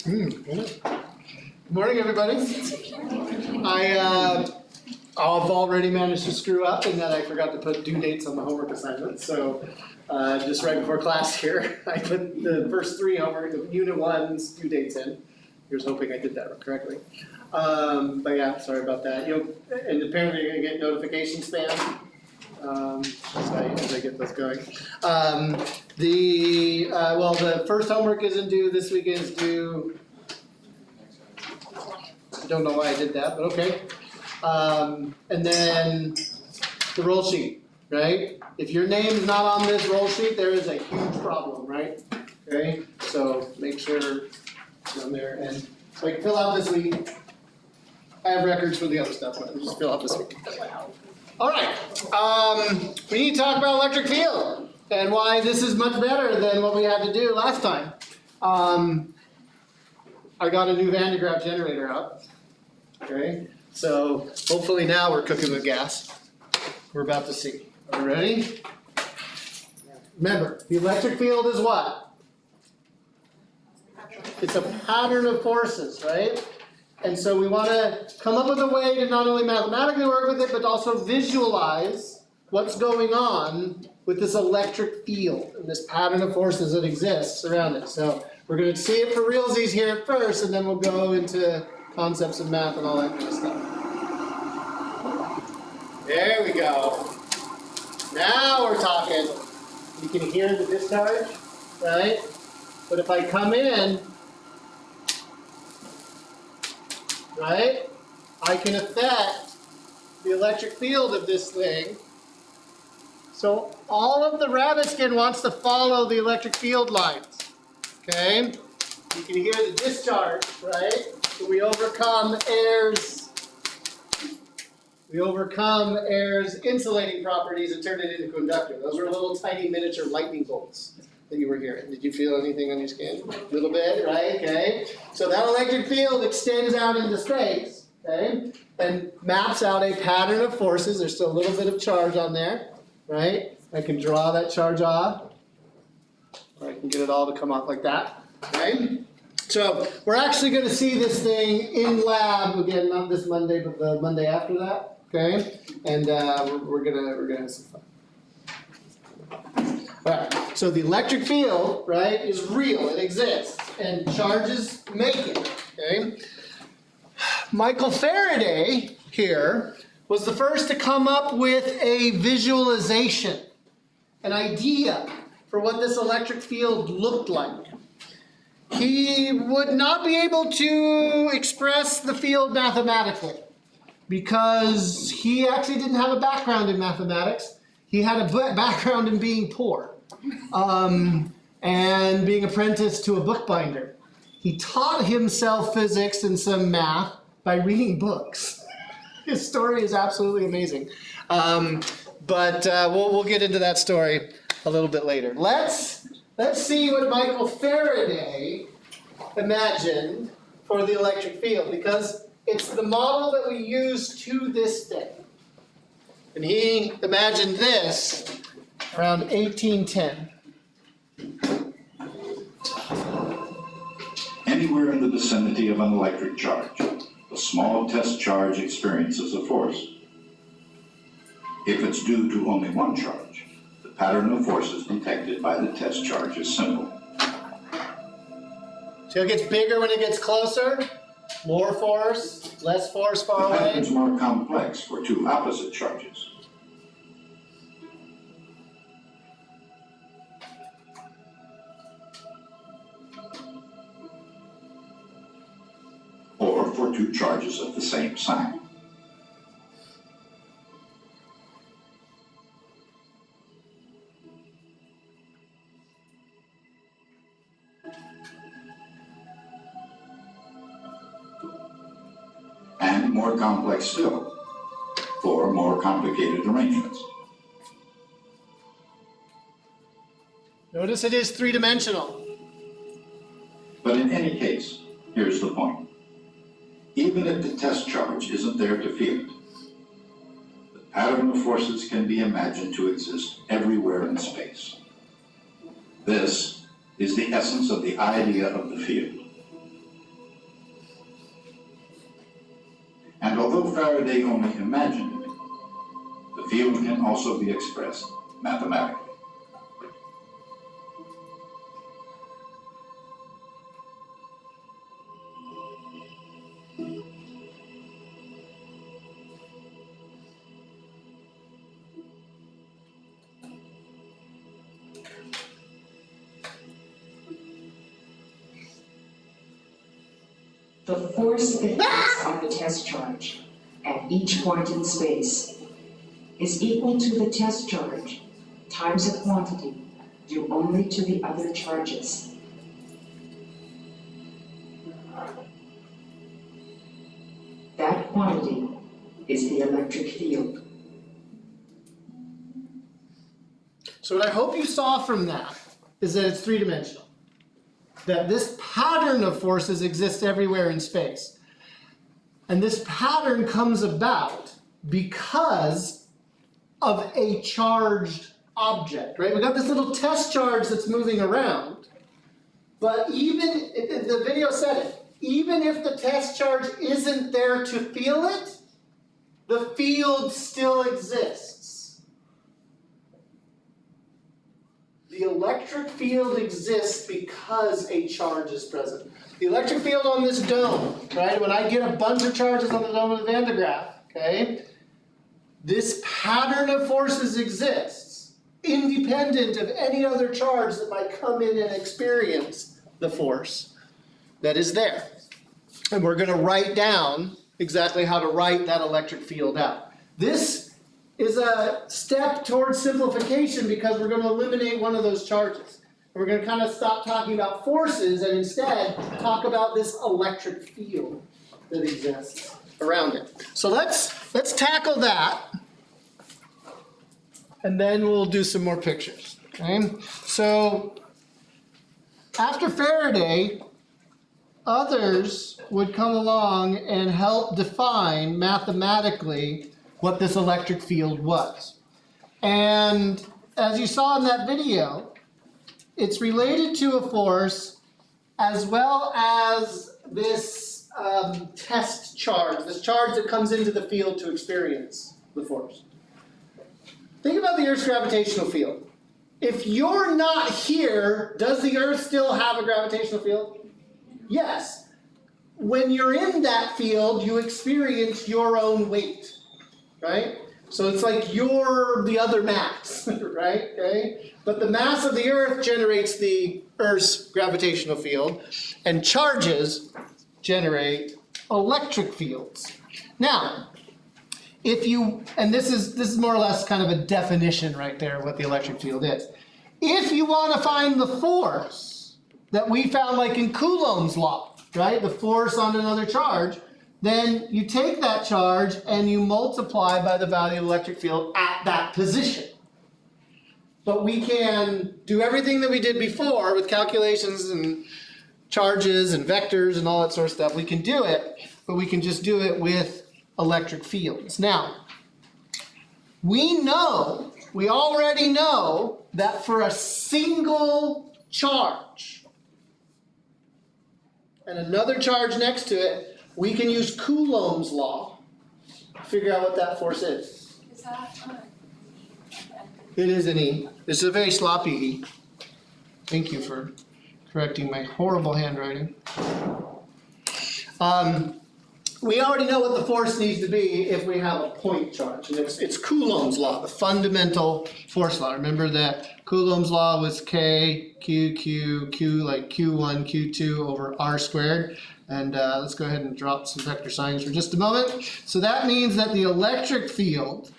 Good morning, everybody. I've already managed to screw up in that I forgot to put due dates on the homework assignments. So just right before class here, I put the first three homework, the Unit 1's due dates in. Here's hoping I did that correctly. But yeah, sorry about that. And apparently you're going to get notification spam. As I get this going. The first homework isn't due, this weekend is due. I don't know why I did that, but okay. And then the roll sheet, right? If your name's not on this roll sheet, there is a huge problem, right? Okay, so make sure it's on there. And so I can fill out this week. I have records for the other stuff, but I'll just fill out this week. All right, we need to talk about electric field and why this is much better than what we had to do last time. I got a new Van de Graaff generator out, okay? So hopefully now we're cooking with gas. We're about to see. Are we ready? Remember, the electric field is what? It's a pattern of forces, right? And so we want to come up with a way to not only mathematically work with it, but also visualize what's going on with this electric field and this pattern of forces that exists around it. So we're going to see it for realsies here at first, and then we'll go into concepts of math and all that kind of stuff. There we go. Now we're talking. You can hear the discharge, right? But if I come in, right, I can affect the electric field of this thing. So all of the rabbit skin wants to follow the electric field lines, okay? You can hear the discharge, right? So we overcome air's insulating properties and turn it into conductor. Those are little tiny miniature lightning bolts that you were hearing. Did you feel anything on your skin? A little bit, right? Okay. So that electric field extends out into space, okay, and maps out a pattern of forces. There's still a little bit of charge on there, right? I can draw that charge off, or I can get it all to come off like that, okay? So we're actually going to see this thing in lab again, not this Monday, but the Monday after that, okay? And we're gonna have some fun. All right, so the electric field, right, is real, it exists, and charges make it, okay? Michael Faraday here was the first to come up with a visualization, an idea for what this electric field looked like. He would not be able to express the field mathematically because he actually didn't have a background in mathematics. He had a background in being poor and being apprenticed to a bookbinder. He taught himself physics and some math by reading books. His story is absolutely amazing. But we'll get into that story a little bit later. Let's see what Michael Faraday imagined for the electric field, because it's the model that we use to this day. And he imagined this around 1810. Anywhere in the vicinity of an electric charge, a small test charge experiences a force. If it's due to only one charge, the pattern of forces detected by the test charge is simple. So it gets bigger when it gets closer, more force, less force far away. The pattern is more complex for two opposite charges. Or for two charges of the same sign. And more complex still, for more complicated arrangements. Notice it is three-dimensional. But in any case, here's the point. Even if the test charge isn't there to feel it, the pattern of forces can be imagined to exist everywhere in space. This is the essence of the idea of the field. Although Faraday only imagined it, the field can also be expressed mathematically. The force that acts on the test charge at each point in space is equal to the test charge times a quantity due only to the other charges. That quantity is the electric field. So what I hope you saw from that is that it's three-dimensional. That this pattern of forces exists everywhere in space. And this pattern comes about because of a charged object, right? We got this little test charge that's moving around, but the video said it, even if the test charge isn't there to feel it, the field still exists. The electric field exists because a charge is present. The electric field on this dome, right? When I get a bunch of charges on the dome of the Van de Graaff, okay? This pattern of forces exists, independent of any other charge that might come in and experience the force that is there. And we're going to write down exactly how to write that electric field out. This is a step towards simplification because we're going to eliminate one of those charges. We're going to kind of stop talking about forces and instead talk about this electric field that exists around it. So let's tackle that, and then we'll do some more pictures. Okay? So after Faraday, others would come along and help define mathematically what this electric field was. And as you saw in that video, it's related to a force as well as this test charge, this charge that comes into the field to experience the force. Think about the Earth's gravitational field. If you're not here, does the Earth still have a gravitational field? Yes. When you're in that field, you experience your own weight. Right? So it's like you're the other mass, right? Okay? But the mass of the Earth generates the Earth's gravitational field, and charges generate electric fields. Now, and this is more or less kind of a definition right there of what the electric field is. If you want to find the force that we found like in Coulomb's law, right? The force on another charge, then you take that charge and you multiply by the value of the electric field at that position. But we can do everything that we did before with calculations and charges and vectors and all that sort of stuff. We can do it, but we can just do it with electric fields. Now, we already know that for a single charge and another charge next to it, we can use Coulomb's law to figure out what that force is. Is that It is an E. This is a very sloppy E. Thank you for correcting my horrible handwriting. We already know what the force needs to be if we have a point charge. And it's Coulomb's law, the fundamental force law. Remember that Coulomb's law was K, Q, like Q1, Q2 over R squared. And let's go ahead and drop some vector signs for just a moment. So that means that the electric field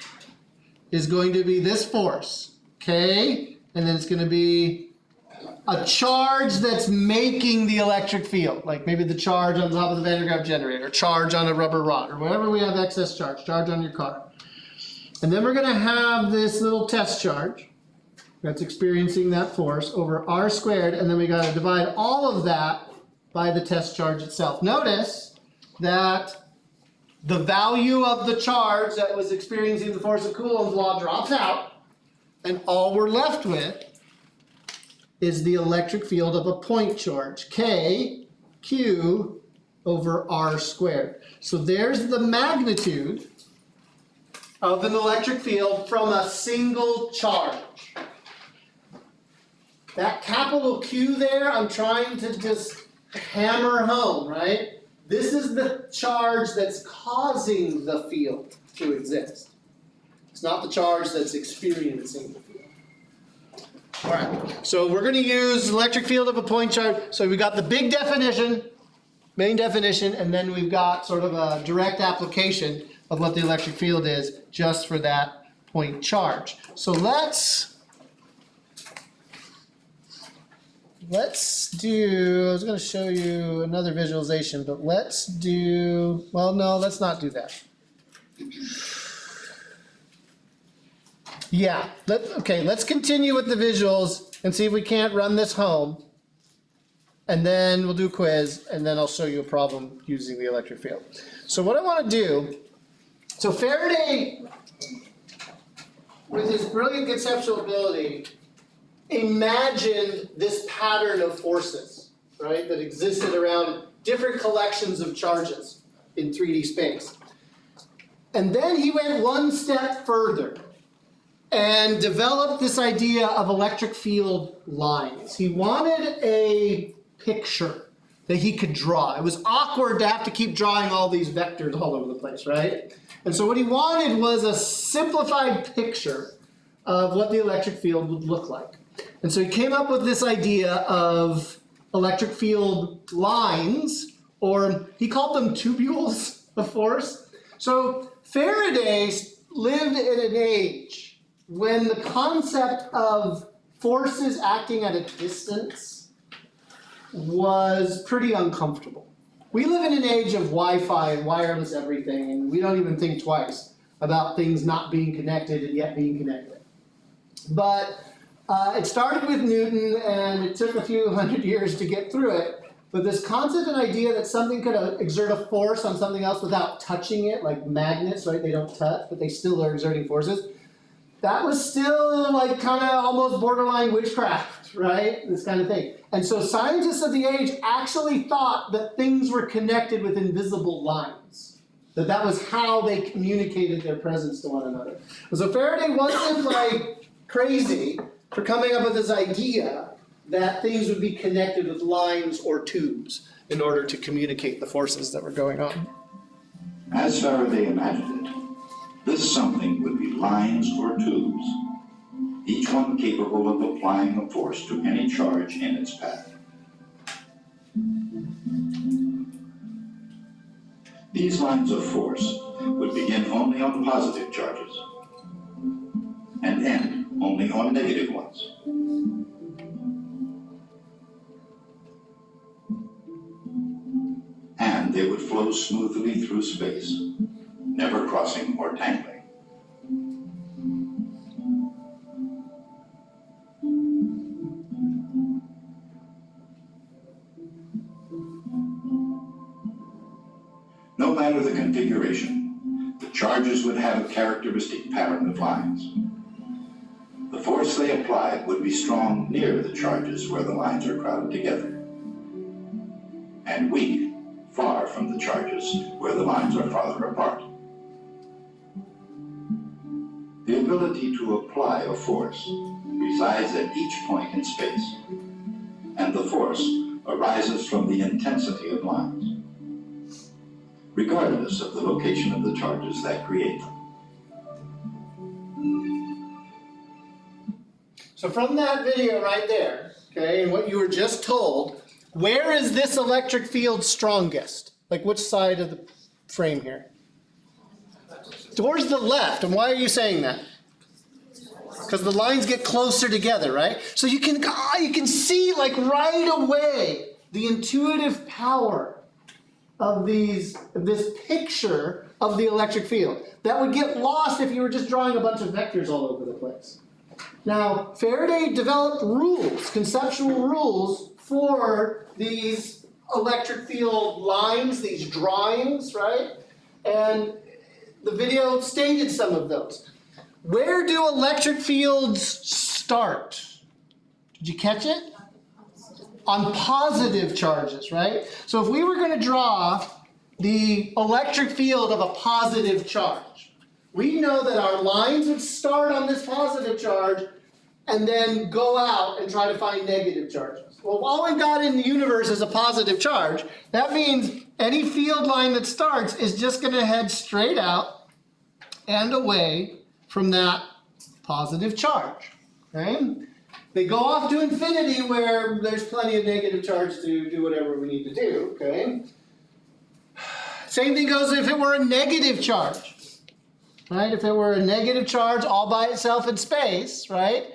is going to be this force, K, and then it's going to be a charge that's making the electric field, like maybe the charge on the top of the Van de Graaff generator, charge on a rubber rod, or whatever we have excess charge on your car. And then we're going to have this little test charge that's experiencing that force over R squared, and then we got to divide all of that by the test charge itself. Notice that the value of the charge that was experiencing the force of Coulomb's law drops out, and all we're left with is the electric field of a point charge, K, Q, over r squared. So there's the magnitude of an electric field from a single charge. That capital Q there, I'm trying to just hammer home, right? This is the charge that's causing the field to exist. It's not the charge that's experiencing the field. All right, so we're going to use electric field of a point charge. So we've got the big definition, main definition, and then we've got sort of a direct application of what the electric field is just for that point charge. So let's do, I was going to show you another visualization, but let's do, well, no, let's not do that. Yeah, let's continue with the visuals and see if we can't run this home. And then we'll do a quiz, and then I'll show you a problem using the electric field. So what I want to do, so Faraday, with his brilliant conceptual ability, imagined this pattern of forces, right, that existed around different collections of charges in 3D space. And then he went one step further and developed this idea of electric field lines. He wanted a picture that he could draw. It was awkward to have to keep drawing all these vectors all over the place, right? And so what he wanted was a simplified picture of what the electric field would look like. And so he came up with this idea of electric field lines, or he called them tubules of force. So Faraday lived in an age when the concept of forces acting at a distance was pretty uncomfortable. We live in an age of Wi-Fi and wireless everything, and we don't even think twice about things not being connected and yet being connected. But it started with Newton, and it took a few hundred years to get through it. But this concept and idea that something could exert a force on something else without touching it, like magnets, right? They don't touch, but they still are exerting forces. That was still like kind of almost borderline witchcraft, right? This kind of thing. And so scientists of the age actually thought that things were connected with invisible lines. That was how they communicated their presence to one another. And so Faraday wasn't like crazy for coming up with this idea that things would be connected with lines or tubes in order to communicate the forces that were going on. As Faraday imagined it, this something would be lines or tubes, each one capable of applying a force to any charge in its path. These lines of force would begin only on positive charges and end only on negative ones. And they would flow smoothly through space, never crossing or tangling. No matter the configuration, the charges would have a characteristic pattern of lines. The force they applied would be strong near the charges where the lines are crowded together, and weak far from the charges where the lines are farther apart. The ability to apply a force resides at each point in space, and the force arises from the intensity of lines, regardless of the location of the charges that create them. So from that video right there, okay, and what you were just told, where is this electric field strongest? Like which side of the frame here? Towards the left. And why are you saying that? Because the lines get closer together, right? So you can see like right away the intuitive power of this picture of the electric field that would get lost if you were just drawing a bunch of vectors all over the place. Now, Faraday developed rules, conceptual rules for these electric field lines, these drawings, right? And the video stated some of those. Where do electric fields start? Did you catch it? on positive charges, right? So if we were going to draw the electric field of a positive charge, we know that our lines would start on this positive charge and then go out and try to find negative charges. Well, all we've got in the universe is a positive charge. That means any field line that starts is just going to head straight out and away from that positive charge, okay? They go off to infinity where there's plenty of negative charge to do whatever we need to do, okay? Same thing goes if it were a negative charge, right? If it were a negative charge all by itself in space, right?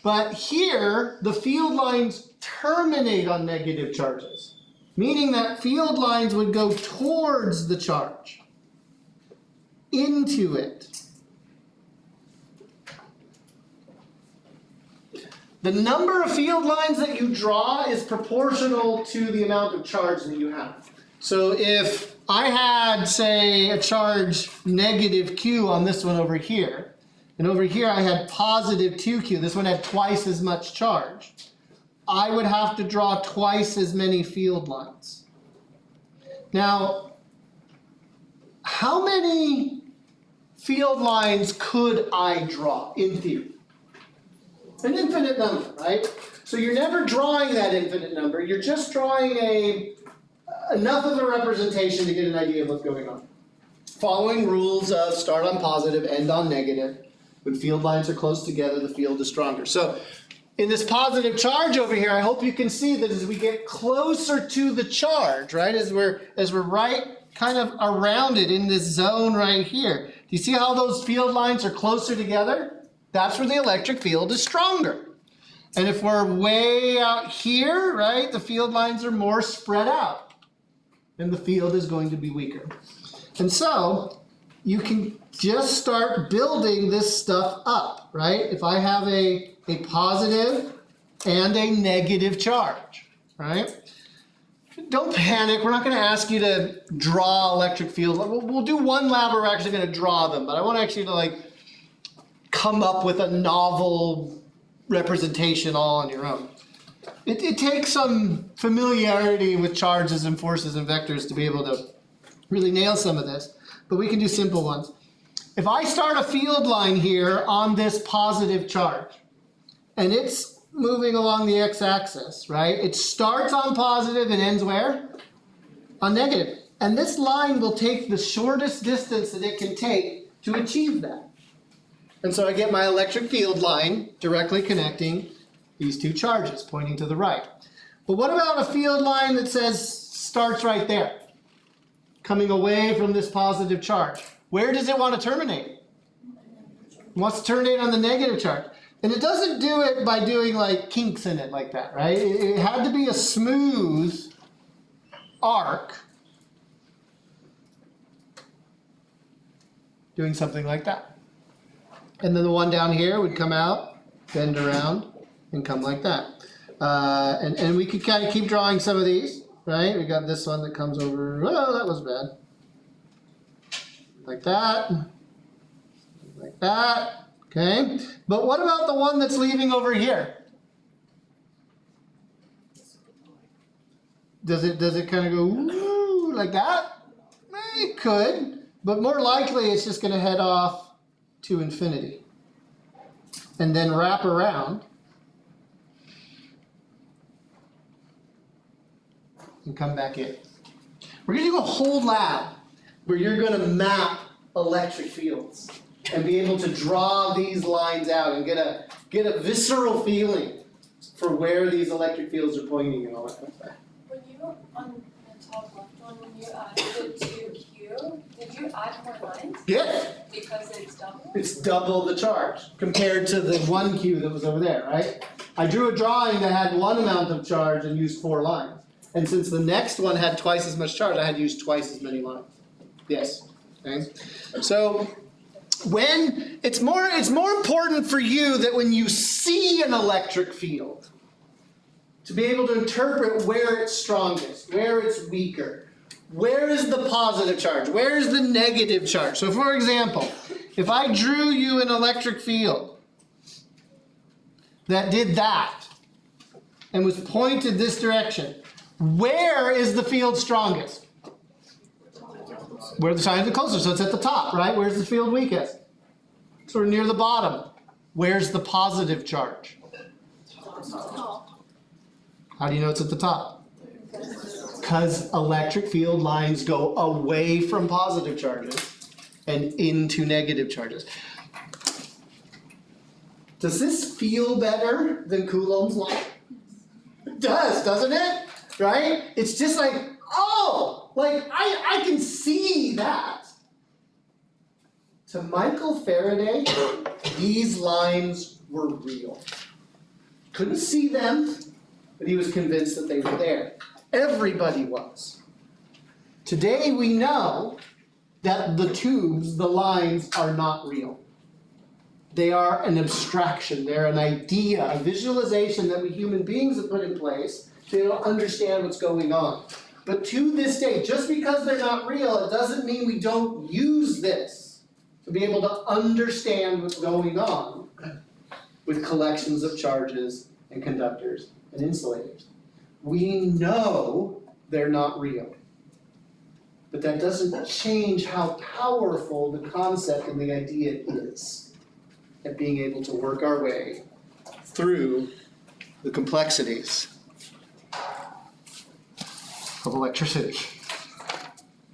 But here, the field lines terminate on negative charges, meaning that field lines would go towards the charge, into it. The number of field lines that you draw is proportional to the amount of charge that you have. So if I had, say, a charge negative Q on this one over here, and over here I had positive 2Q, this one had twice as much charge, I would have to draw twice as many field lines. Now, how many field lines could I draw in theory? An infinite number, right? So you're never drawing that infinite number, you're just drawing enough of a representation to get an idea of what's going on. Following rules of start on positive, end on negative. When field lines are close together, the field is stronger. So in this positive charge over here, I hope you can see that as we get closer to the charge, right, as we're right kind of around it in this zone right here, do you see how those field lines are closer together? That's where the electric field is stronger. And if we're way out here, right, the field lines are more spread out, and the field is going to be weaker. And so you can just start building this stuff up, right? If I have a positive and a negative charge, right? Don't panic. We're not going to ask you to draw electric fields. We'll do one lab where we're actually going to draw them, but I want actually to come up with a novel representation all on your own. It takes some familiarity with charges and forces and vectors to be able to really nail some of this, but we can do simple ones. If I start a field line here on this positive charge, and it's moving along the x-axis, right? It starts on positive and ends where? On negative. And this line will take the shortest distance that it can take to achieve that. And so I get my electric field line directly connecting these two charges pointing to the right. But what about a field line that says starts right there, coming away from this positive charge? Where does it want to terminate? It wants to terminate on the negative charge. And it doesn't do it by doing kinks in it like that, right? It had to be a smooth arc doing something like that. And then the one down here would come out, bend around, and come like that. And we could kind of keep drawing some of these, right? We got this one that comes over, oh, that was bad. Like that, okay? But what about the one that's leaving over here? Does it kind of go, ooh, like that? It could, but more likely it's just going to head off to infinity and then wrap around and come back in. We're going to do a whole lab where you're going to map electric fields and be able to draw these lines out and get a visceral feeling for where these electric fields are pointing and all that kind of stuff. When you, on the top left one, when you added it to Q, did you add more lines? Yeah. Because it's double? It's double the charge compared to the 1Q that was over there, right? I drew a drawing that had one amount of charge and used 4 lines. And since the next one had twice as much charge, I had used twice as many lines. Yes. Okay. So when it's more important for you that when you see an electric field, to be able to interpret where it's strongest, where it's weaker, where is the positive charge, where is the negative charge. So for example, if I drew you an electric field that did that, and was pointed this direction, where is the field strongest? Where the signs are closer, so it's at the top, right? Where's the field weakest? Sort of near the bottom. Where's the positive charge? How do you know it's at the top? Because electric field lines go away from positive charges and into negative charges. Does this feel better than Coulomb's law? It does, doesn't it? Right? It's just like, oh, like I can see that. To Michael Faraday, these lines were real. Couldn't see them, but he was convinced that they were there. Everybody was. Today we know that the tubes, the lines, are not real. They are an abstraction. They're an idea, a visualization that we human beings have put in place to understand what's going on. But to this day, just because they're not real, it doesn't mean we don't use this to be able to understand what's going on with collections of charges and conductors and insulators. We know they're not real. But that doesn't change how powerful the concept and the idea is at being able to work our way through the complexities of electricity.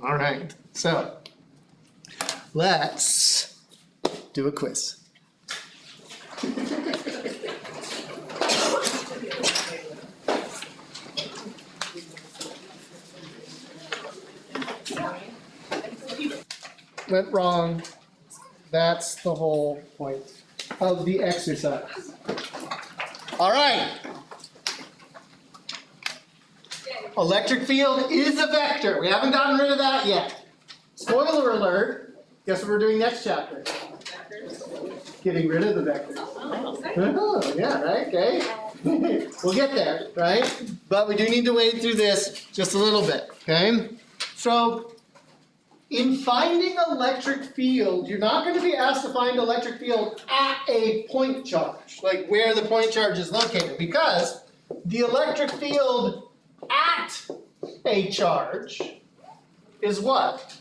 All right, so let's do a quiz. Went wrong. That's the whole point of the exercise. All right. Electric field is a vector. We haven't gotten rid of that yet. Spoiler alert. Guess what we're doing next chapter? Getting rid of the vectors. Oh, yeah, right, okay. We'll get there, right? But we do need to wade through this just a little bit, okay? So, in finding electric field, you're not going to be asked to find electric field at a point charge, like where the point charge is located, because the electric field at a charge is what?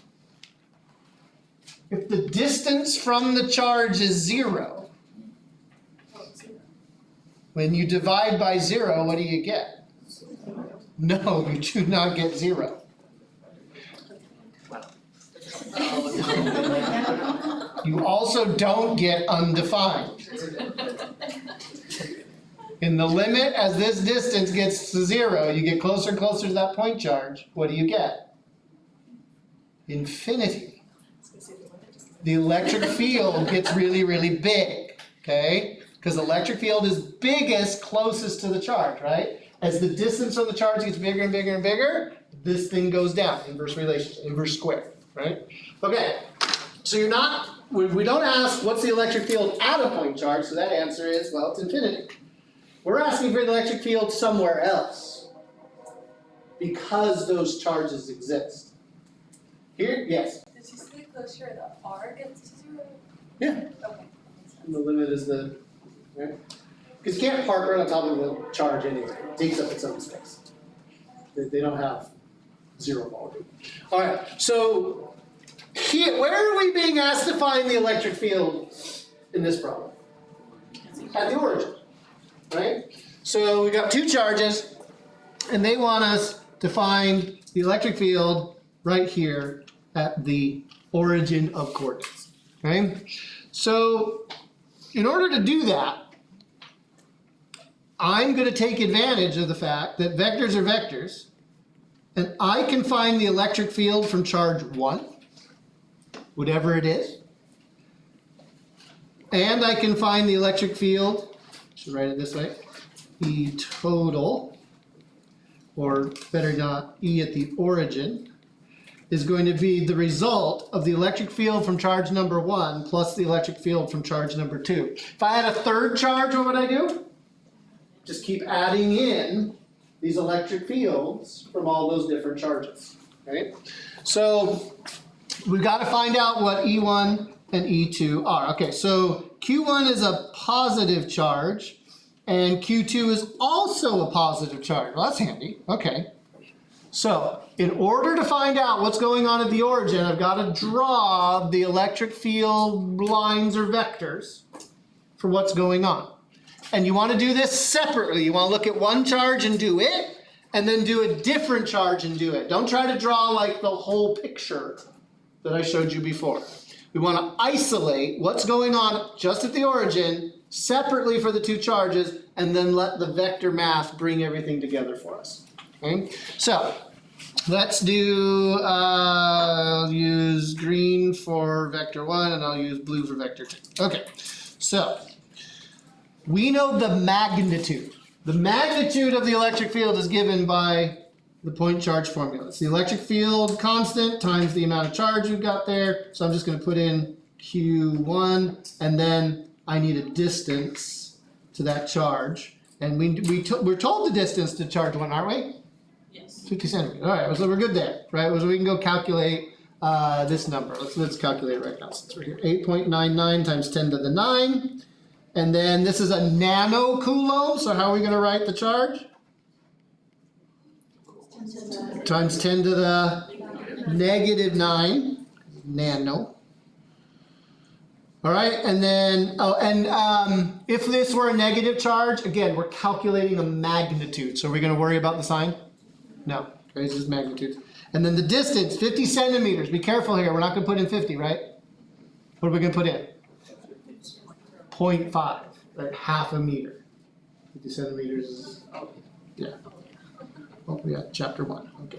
If the distance from the charge is 0, when you divide by 0, what do you get? No, you do not get 0. You also don't get undefined. In the limit, as this distance gets to 0, you get closer and closer to that point charge. What do you get? Infinity. The electric field gets really, really big, okay? Because the electric field is biggest closest to the charge, right? As the distance from the charge gets bigger and bigger and bigger, this thing goes down. Inverse relationship, inverse square, right? Okay, so we don't ask what's the electric field at a point charge, so that answer is, well, it's infinity. We're asking for the electric field somewhere else because those charges exist. Here, yes? Did you say closer the R gets to 0? Yeah. Okay. And the limit is the, right? Because you can't park right on top of the charge anyway. It takes up its own space. They don't have 0 volume. All right, so here, where are we being asked to find the electric field in this problem? At the origin, right? So we got 2 charges, and they want us to find the electric field right here at the origin of coordinates, okay? So in order to do that, I'm going to take advantage of the fact that vectors are vectors, and I can find the electric field from charge 1, whatever it is, and I can find the electric field, I should write it this way, E total, or better not, E at the origin, is going to be the result of the electric field from charge number 1 plus the electric field from charge number 2. If I had a third charge, what would I do? Just keep adding in these electric fields from all those different charges, right? So we've got to find out what E1 and E2 are. Okay, so Q1 is a positive charge, and Q2 is also a positive charge. Well, that's handy. Okay. So, in order to find out what's going on at the origin, I've got to draw the electric field lines or vectors for what's going on. And you want to do this separately. You want to look at one charge and do it, and then do a different charge and do it. Don't try to draw like the whole picture that I showed you before. We want to isolate what's going on just at the origin separately for the two charges, and then let the vector math bring everything together for us. Okay? So, let's do, I'll use green for vector 1, and I'll use blue for vector 2. Okay, so, we know the magnitude. The magnitude of the electric field is given by the point charge formula. It's the electric field constant times the amount of charge we've got there. So I'm just going to put in Q1, and then I need a distance to that charge. And we're told the distance to charge 1, aren't we? Yes. 50 centimeters. All right, so we're good there, right? So we can go calculate this number. Let's calculate it right now since we're here. 8.99 times 10 to the 9. And then this is a nanocoulomb, so how are we going to write the charge? Times 10 to the negative 9, nano. All right, and then, if this were a negative charge, again, we're calculating a magnitude. So are we going to worry about the sign? No, okay, it's just magnitude. And then the distance, 50 centimeters. Be careful here, we're not going to put in 50, right? What are we going to put in? 0.5, right? Half a meter. 50 centimeters is, yeah. Oh, we got chapter 1, okay.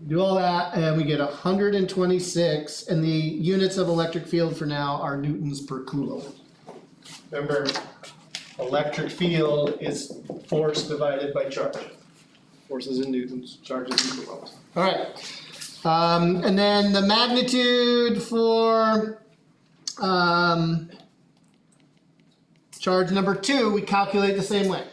Do all that, and we get 126, and the units of electric field for now are newtons per coulomb. Remember, electric field is force divided by charge. Force is in newtons, charge is in coulombs. All right, and then the magnitude for charge number 2, we calculate the same way.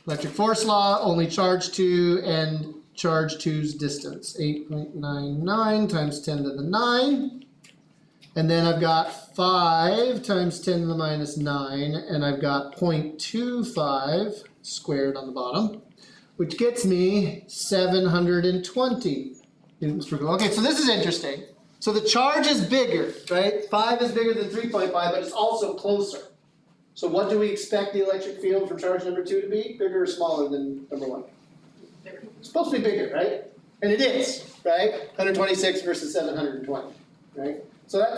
Electric force law, only charge 2 and charge 2's distance. 8.99 times 10 to the 9. And then I've got 5 times 10 to the minus 9. And I've got 0.25 squared on the bottom, which gets me 720 newtons per coulomb. Okay, so this is interesting. So the charge is bigger, right? 5 is bigger than 3.5, but it's also closer. So what do we expect the electric field for charge number 2 to be? Bigger or smaller than number 1? Bigger. It's supposed to be bigger, right? And it is, right? 126 versus 720, right? So I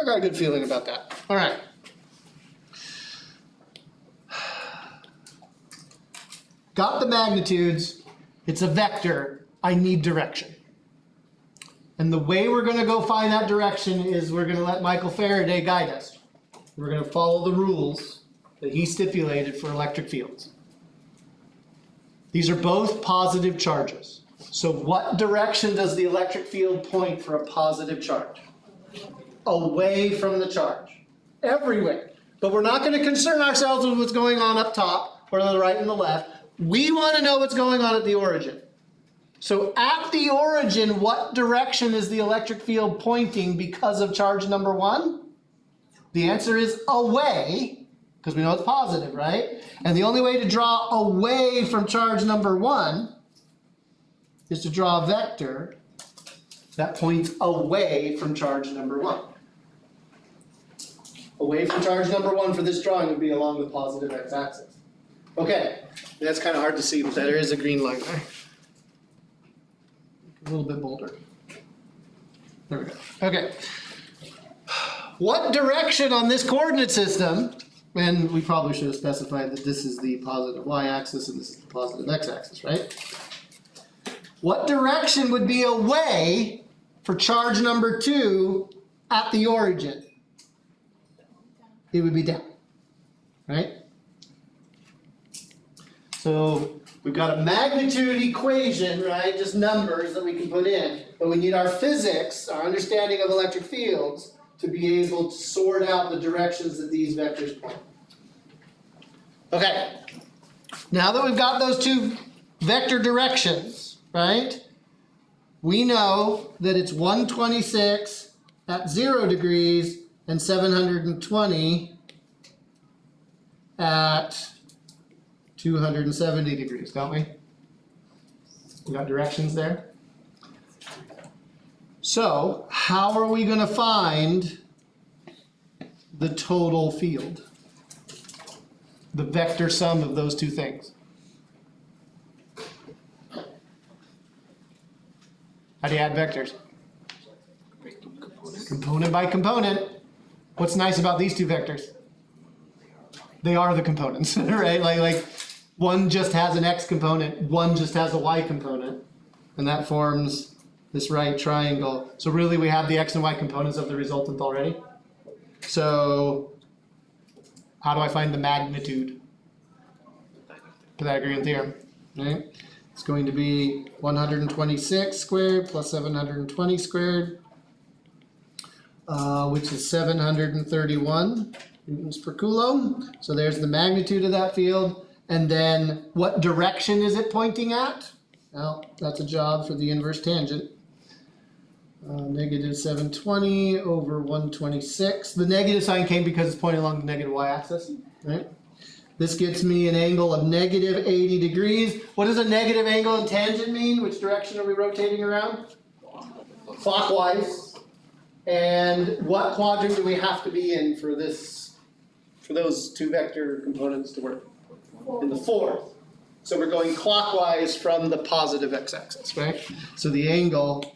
got a good feeling about that. All right. Got the magnitudes. It's a vector. I need direction. And the way we're going to go find that direction is we're going to let Michael Faraday guide us. We're going to follow the rules that he stipulated for electric fields. These are both positive charges. So what direction does the electric field point for a positive charge? Away from the charge. Everywhere. But we're not going to concern ourselves with what's going on up top or to the right and the left. We want to know what's going on at the origin. So at the origin, what direction is the electric field pointing because of charge number 1? The answer is away, because we know it's positive, right? And the only way to draw away from charge number 1 is to draw a vector that points away from charge number 1. Away from charge number 1 for this drawing would be along the positive x-axis. Okay, that's kind of hard to see, but there is a green line there. A little bit bolder. There we go. Okay. What direction on this coordinate system, and we probably should have specified that this is the positive y-axis and this is the positive x-axis, right? What direction would be away for charge number 2 at the origin? It would be down, right? So we've got a magnitude equation, right? Just numbers that we can put in. But we need our physics, our understanding of electric fields, to be able to sort out the directions that these vectors point. Okay. Now that we've got those two vector directions, right? We know that it's 126 at 0 degrees and 720 at 270 degrees, don't we? We got directions there. So, how are we going to find the total field? The vector sum of those two things. How do you add vectors? Component by component. What's nice about these two vectors? They are the components, right? Like one just has an x component, one just has a y component, and that forms this right triangle. So really we have the x and y components of the resultant already. So how do I find the magnitude? Pythagorean theorem, right? It's going to be 126 squared plus 720 squared, which is 731 newtons per coulomb. So there's the magnitude of that field. And then what direction is it pointing at? Well, that's a job for the inverse tangent. Negative 720 over 126. The negative sign came because it's pointing along the negative y-axis, right? This gets me an angle of negative 80 degrees. What does a negative angle in tangent mean? Which direction are we rotating around? Clockwise. And what quadrant do we have to be in for this, for those two vector components to work? In the fourth. So we're going clockwise from the positive x-axis, right? So the angle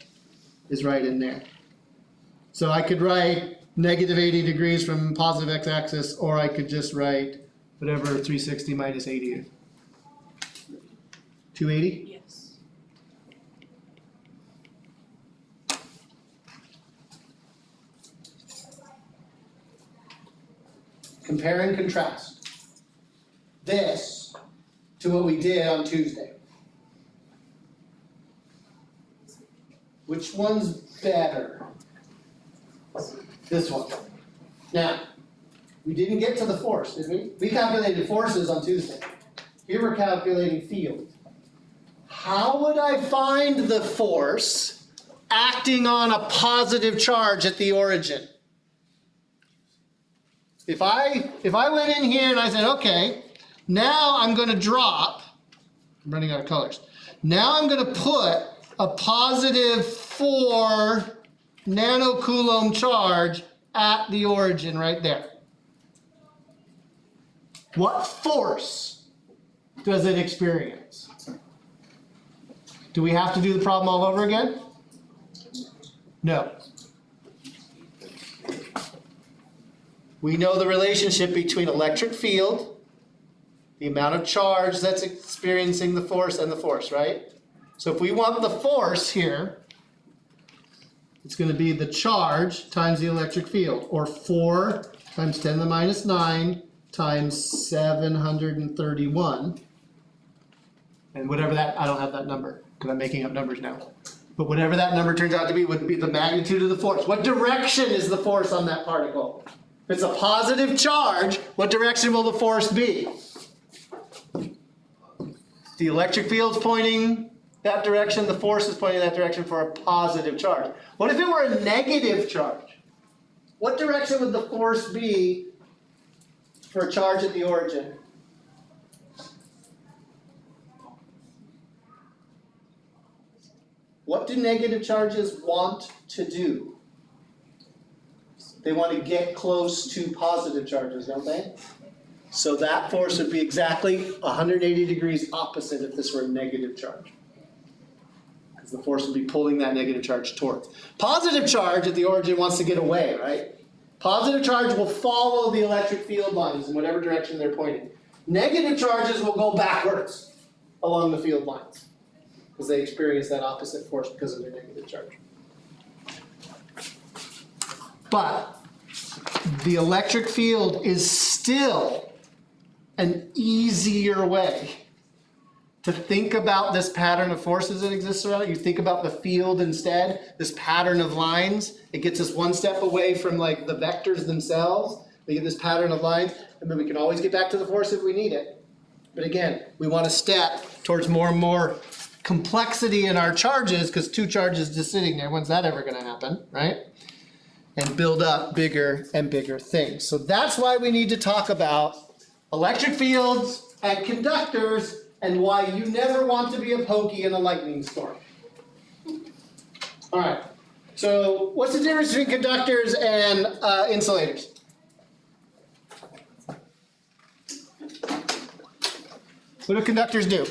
is right in there. So I could write negative 80 degrees from positive x-axis, or I could just write whatever 360 minus 80 is. 280? Yes. Compare and contrast this to what we did on Tuesday. Which one's better? This one. Now, we didn't get to the force, did we? We calculated forces on Tuesday. Here we're calculating field. How would I find the force acting on a positive charge at the origin? If I went in here and I said, okay, now I'm going to drop, I'm running out of colors. Now I'm going to put a positive 4 nanocoulomb charge at the origin right there. What force does it experience? Do we have to do the problem all over again? No. We know the relationship between electric field, the amount of charge that's experiencing the force, and the force, right? So if we want the force here, it's going to be the charge times the electric field, or 4 times 10 to the minus 9 times 731. And whatever that, I don't have that number, because I'm making up numbers now. But whatever that number turns out to be would be the magnitude of the force. What direction is the force on that particle? If it's a positive charge, what direction will the force be? The electric field's pointing that direction, the force is pointing that direction for a positive charge. What if it were a negative charge? What direction would the force be for a charge at the origin? What do negative charges want to do? They want to get close to positive charges, don't they? So that force would be exactly 180 degrees opposite if this were a negative charge. Because the force would be pulling that negative charge towards. Positive charge at the origin wants to get away, right? Positive charge will follow the electric field lines in whatever direction they're pointing. Negative charges will go backwards along the field lines because they experience that opposite force because of their negative charge. But the electric field is still an easier way to think about this pattern of forces that exists around it. You think about the field instead, this pattern of lines. It gets us one step away from like the vectors themselves. We get this pattern of lines, and then we can always get back to the force if we need it. But again, we want to step towards more and more complexity in our charges, because 2 charges just sitting there, when's that ever going to happen, right? And build up bigger and bigger things. So that's why we need to talk about electric fields and conductors, and why you never want to be a pokey in a lightning storm. All right, so what's the difference between conductors and insulators? What do conductors do?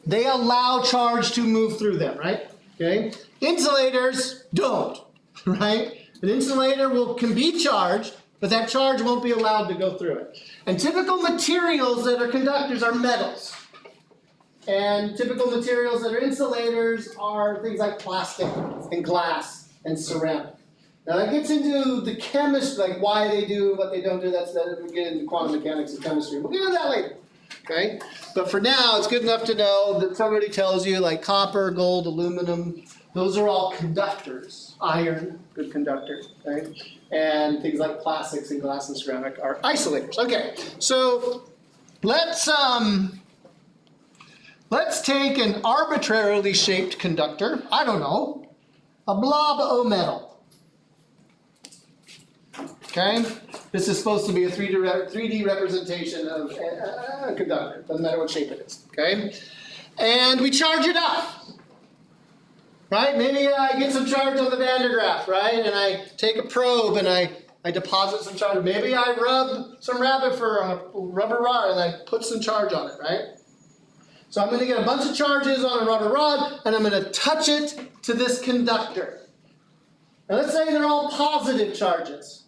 They allow charge to move through them, right? Okay. Insulators don't, right? An insulator can be charged, but that charge won't be allowed to go through it. And typical materials that are conductors are metals. And typical materials that are insulators are things like plastic and glass and ceramic. Now that gets into the chemistry, like why they do what they don't do. We get into quantum mechanics and chemistry. We'll get into that later. Okay? But for now, it's good enough to know that somebody tells you like copper, gold, aluminum, those are all conductors. Iron, good conductor, okay? And things like plastics and glass and ceramic are isolators. Okay, so let's take an arbitrarily shaped conductor. I don't know, a blob of metal. Okay, this is supposed to be a 3D representation of a conductor. Doesn't matter what shape it is. Okay, and we charge it up. Right? Maybe I get some charge on the Van de Graaff, right? And I take a probe and I deposit some charge. Maybe I rub some rabbit fur on a rubber rod and I put some charge on it, right? So I'm going to get a bunch of charges on a rubber rod and I'm going to touch it to this conductor. Now let's say they're all positive charges.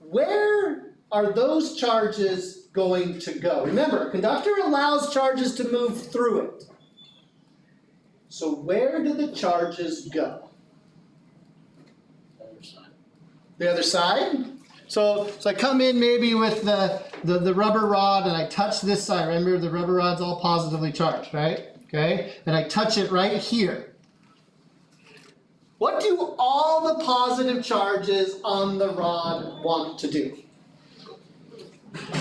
Where are those charges going to go? Remember, a conductor allows charges to move through it. So where do the charges go? The other side. So I come in maybe with the rubber rod and I touch this side. Remember, the rubber rod's all positively charged, right? Okay? And I touch it right here. What do all the positive charges on the rod want to do?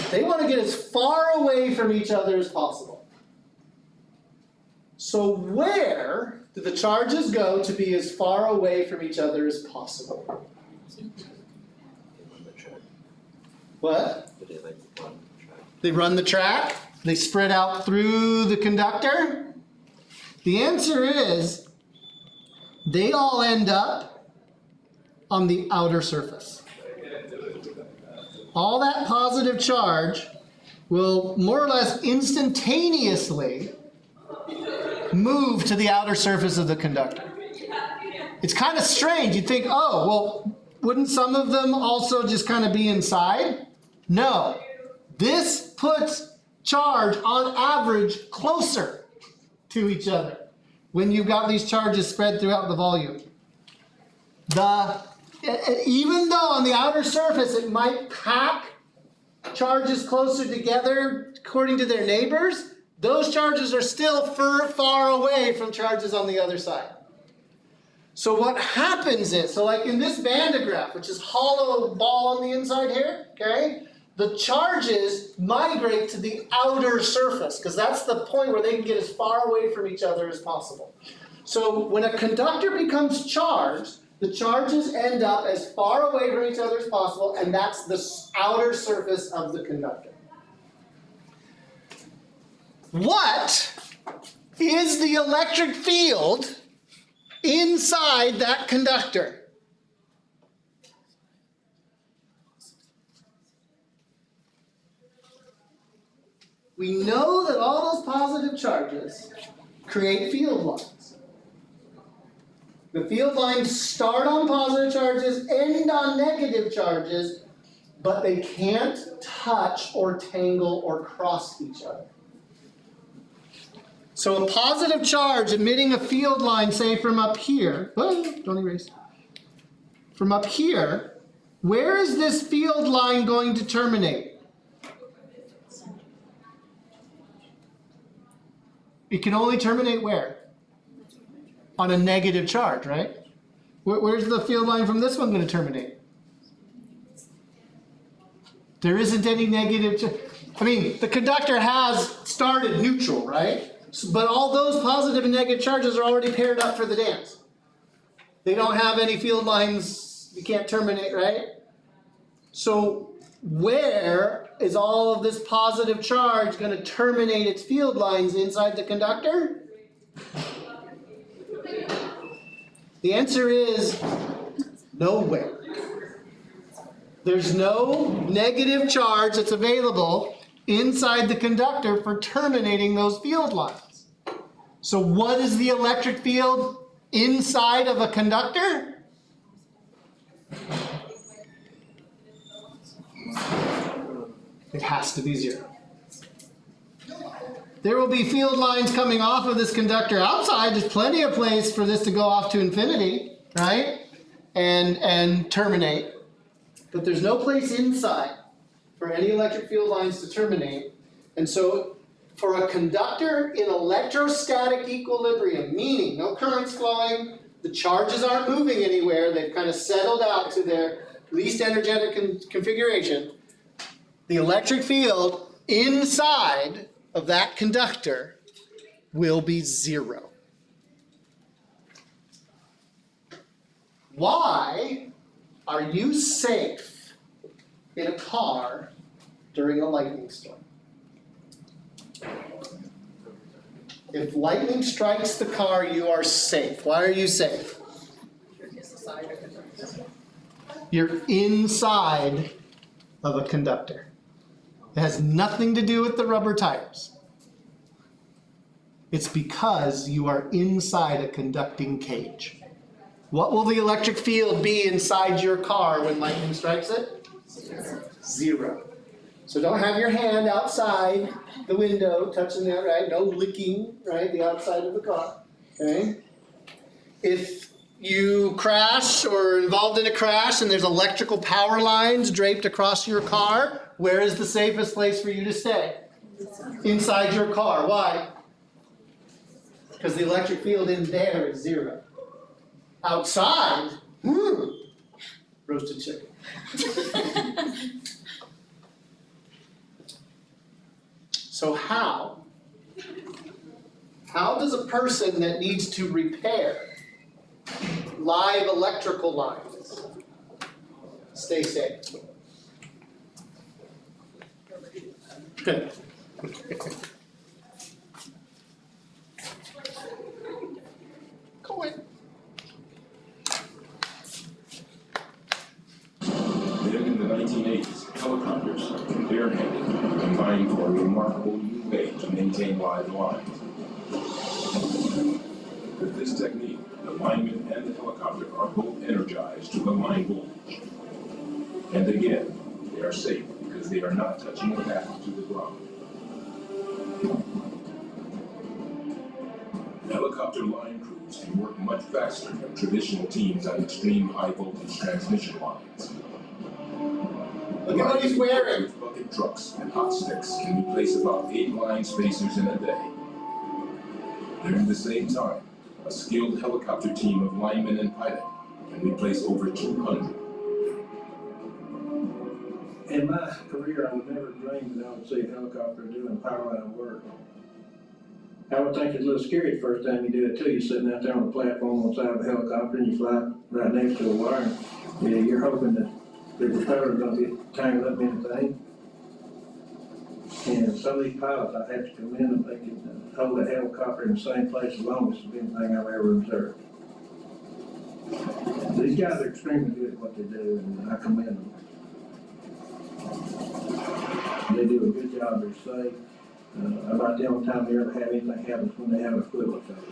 They want to get as far away from each other as possible. So where do the charges go to be as far away from each other as possible? What? They run the track? They spread out through the conductor? The answer is they all end up on the outer surface. All that positive charge will more or less instantaneously move to the outer surface of the conductor. It's kind of strange. You'd think, oh, well, wouldn't some of them also just kind of be inside? No. This puts charge on average closer to each other when you've got these charges spread throughout the volume. Even though on the outer surface it might pack charges closer together according to their neighbors, those charges are still far away from charges on the other side. So what happens is, so like in this Van de Graaff, which is hollow ball on the inside here, okay, the charges migrate to the outer surface because that's the point where they can get as far away from each other as possible. So when a conductor becomes charged, the charges end up as far away from each other as possible, and that's the outer surface of the conductor. What is the electric field inside that conductor? We know that all those positive charges create field lines. The field lines start on positive charges, end on negative charges, but they can't touch or tangle or cross each other. So a positive charge emitting a field line, say from up here, don't erase, from up here, where is this field line going to terminate? It can only terminate where? On a negative charge, right? Where's the field line from this one going to terminate? There isn't any negative. I mean, the conductor has started neutral, right? But all those positive and negative charges are already paired up for the dance. They don't have any field lines. You can't terminate, right? So where is all of this positive charge going to terminate its field lines inside the conductor? The answer is nowhere. There's no negative charge that's available inside the conductor for terminating those field lines. So what is the electric field inside of a conductor? It has to be 0. There will be field lines coming off of this conductor outside. There's plenty of place for this to go off to infinity, right? And terminate. But there's no place inside for any electric field lines to terminate. And so for a conductor in electrostatic equilibrium, meaning no currents flowing, the charges aren't moving anywhere, they've kind of settled out to their least energetic configuration, the electric field inside of that conductor will be 0. Why are you safe in a car during a lightning storm? If lightning strikes the car, you are safe. Why are you safe? You're inside of a conductor. It has nothing to do with the rubber tires. It's because you are inside a conducting cage. What will the electric field be inside your car when lightning strikes it? 0. So don't have your hand outside the window touching that, right? No licking, right? The outside of the car, okay? If you crash or are involved in a crash and there's electrical power lines draped across your car, where is the safest place for you to stay? Inside your car. Why? Because the electric field in there is 0. Outside, roasted chicken. So how does a person that needs to repair live electrical lines stay safe? Go in. Then in the 1980s, helicopters, barehanded, combined for a remarkable new way to maintain live lines. With this technique, the lineman and the helicopter are both energized to the line voltage. And again, they are safe because they are not touching the path to the ground. Helicopter line crews can work much faster than traditional teams on extreme high voltage transmission lines. Look at what he's wearing. With bucket trucks and hot sticks can replace about 8 line spacers in a day. During the same time, a skilled helicopter team of linemen and pilot can replace over 200. In my career, I would never dream that I would see a helicopter doing power line work. I would think it's a little scary the first time you do it too. You're sitting out there on the platform on the side of a helicopter and you fly right next to a wire. And you're hoping that the propeller is going to get tangled up in the thing. And some of these pilots, I have to commend them. They can hold a helicopter in the same place the longest of anything I've ever observed. These guys are extremely good at what they do, and I commend them. They do a good job. They're safe. About the only time they ever have anything happen is when they have an equivalent of it.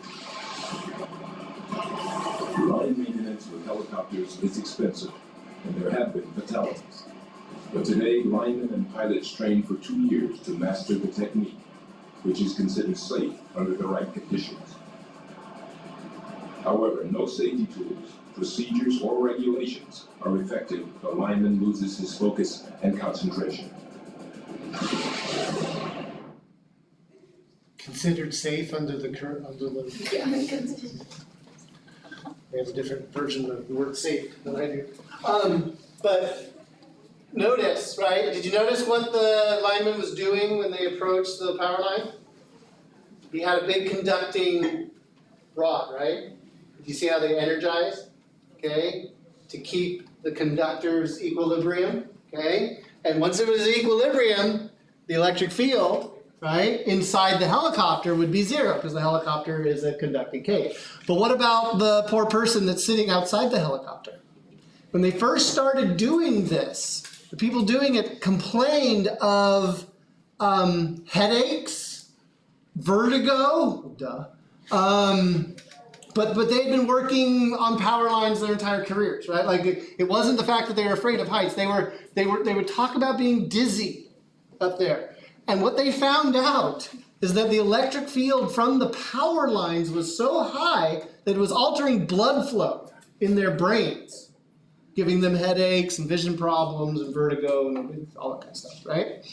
Line maintenance with helicopters is expensive, and there have been fatalities. But today, linemen and pilots train for 2 years to master the technique, which is considered safe under the right conditions. However, no safety tools, procedures, or regulations are effective if a lineman loses his focus and concentration. Considered safe under the They have a different version of the word safe than I do. But notice, right? Did you notice what the lineman was doing when they approached the power line? He had a big conducting rod, right? Do you see how they energized? Okay, to keep the conductor's equilibrium. Okay, And once it was in equilibrium, the electric field, right, inside the helicopter would be zero because the helicopter is a conducting cage. But what about the poor person that's sitting outside the helicopter? When they first started doing this, the people doing it complained of headaches, vertigo, but they'd been working on power lines their entire careers, right? Like it wasn't the fact that they were afraid of heights. They would talk about being dizzy up there. And what they found out is that the electric field from the power lines was so high that it was altering blood flow in their brains, giving them headaches and vision problems and vertigo and all that kind of stuff, right?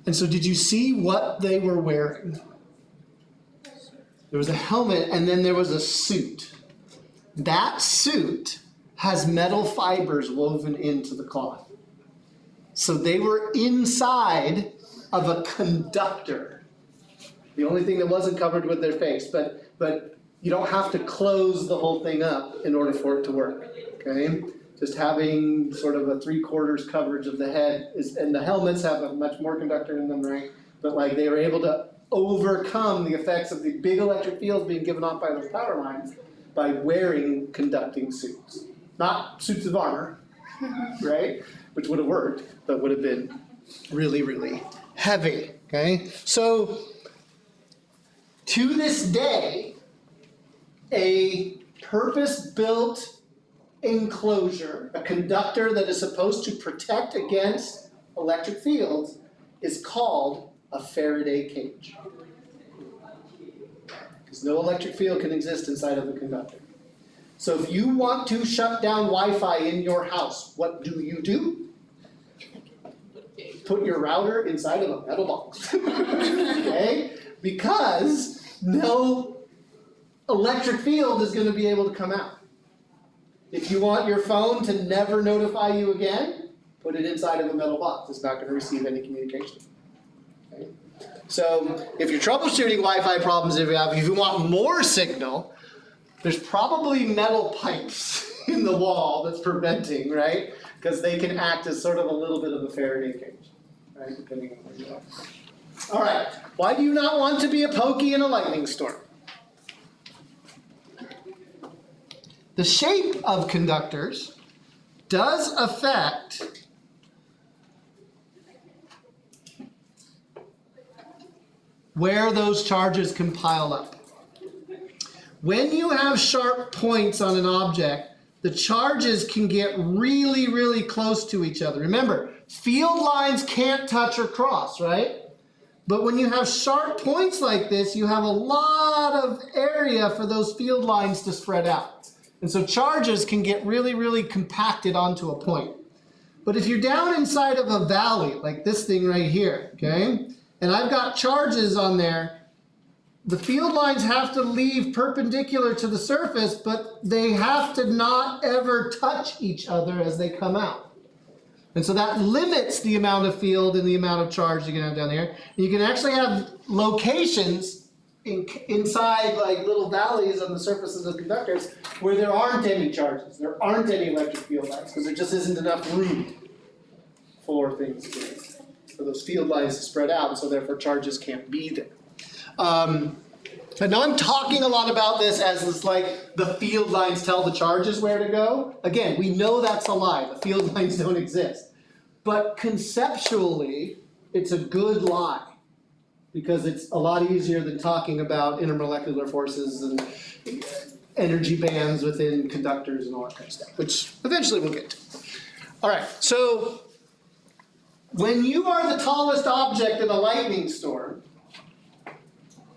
And so did you see what they were wearing? There was a helmet and then there was a suit. That suit has metal fibers woven into the cloth. So they were inside of a conductor. The only thing that wasn't covered was their face, but you don't have to close the whole thing up in order for it to work, okay? Just having sort of a 3/4 coverage of the head and the helmets have a much more conductor in them, right? But like they were able to overcome the effects of the big electric fields being given off by those power lines by wearing conducting suits. Not suits of armor, right? Which would have worked, but would have been really, really heavy, okay? So, to this day, a purpose-built enclosure, a conductor that is supposed to protect against electric fields, is called a Faraday cage. Because no electric field can exist inside of a conductor. So if you want to shut down Wi-Fi in your house, what do? Put your router inside of a metal box. Okay? Because no electric field is going to be able to come out. If you want your phone to never notify you again, put it inside of a metal box. It's not going to receive any communication. Okay? So if you're troubleshooting Wi-Fi problems, if you want more signal, there's probably metal pipes in the wall that's preventing, right? Because they can act as sort of a little bit of a Faraday cage, right? Depending on where you are. All right, why do you not want to be a pokey in a lightning storm? The shape of conductors does affect where those charges can pile up. When you have sharp points on an object, the charges can get really, really close to each other. Remember, field lines can't touch or cross, right? But when you have sharp points like this, you have a lot of area for those field lines to spread out. And so charges can get really, really compacted onto a point. But if you're down inside of a valley, like this thing right here, okay? And I've got charges on there, the field lines have to leave perpendicular to the surface, but they have to not ever touch each other as they come out. And so that limits the amount of field and the amount of charge you can have down there. You can actually have locations inside like little valleys on the surfaces of conductors where there aren't any charges, there aren't any electric field lines, because there just isn't enough room for things for those field lines to spread out, and so therefore charges can't be there. And now I'm talking a lot about this as it's like the field lines tell the charges where to go. Again, we know that's a lie. The field lines don't exist. But conceptually, it's a good lie because it's a lot easier than talking about intermolecular forces and energy bands within conductors and all that kind of stuff, which eventually we'll get to. All right, so when you are the tallest object in a lightning storm,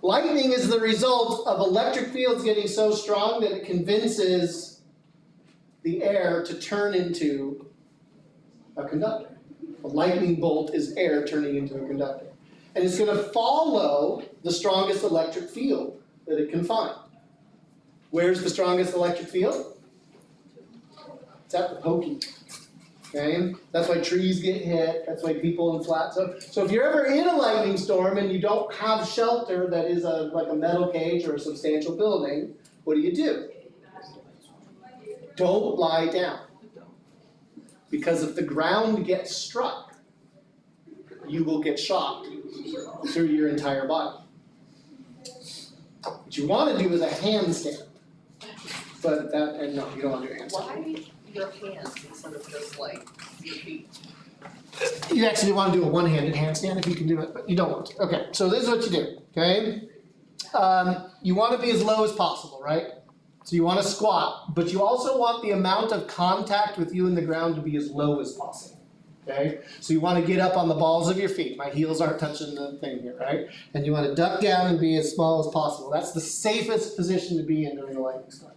lightning is the result of electric fields getting so strong that it convinces the air to turn into a conductor. A lightning bolt is air turning into a conductor. And it's going to follow the strongest electric field that it can find. Where's the strongest electric field? It's at the pokey. Okay? That's why trees get hit. That's why people in flats. So if you're ever in a lightning storm and you don't have shelter that is like a metal cage or a substantial building, what do? Don't lie down. Because if the ground gets struck, you will get shocked through your entire body. What you want to do is a handstand. But that, and no, you don't want to do a handstand. Why your hands instead of just like your feet? You actually want to do a one-handed handstand if you can do it, but you don't want to. Okay, so this is what you do, okay? You want to be as low as possible, right? So you want to squat, but you also want the amount of contact with you and the ground to be as low as possible, okay? So you want to get up on the balls of your feet. My heels aren't touching the thing here, right? And you want to duck down and be as small as possible. That's the safest position to be in during a lightning storm.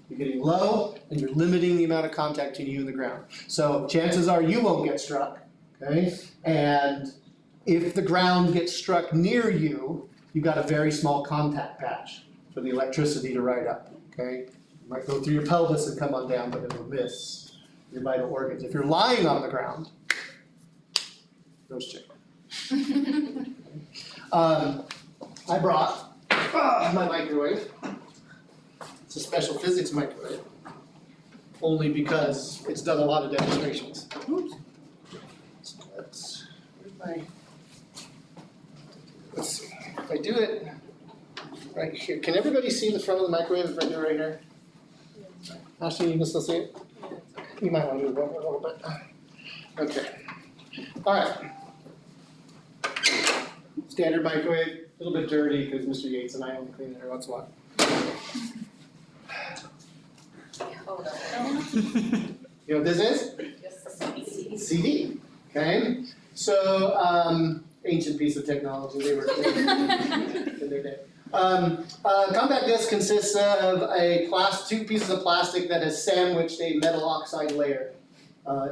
You're getting low and you're limiting the amount of contact between you and the ground. So chances are you won't get struck, okay? And if the ground gets struck near you, you've got a very small contact patch for the electricity to ride up, okay? It might go through your pelvis and come on down, but it'll miss your vital organs. If you're lying on the ground, goes chicken. I brought my microwave. It's a special physics microwave, only because it's done a lot of demonstrations. Oops. So let's see, if I do it right here, can everybody see the front of the microwave if I do it right here? Ashley, you can still see it? You might want to move over a little bit. Okay, all right. Standard microwave, a little bit dirty because Mr. Yates and I only clean it every once in a while. Oh, You know what this is? no. CD, okay? So, ancient piece of technology, they were in their day. Compact disc consists of two pieces of plastic that has sandwiched a metal oxide layer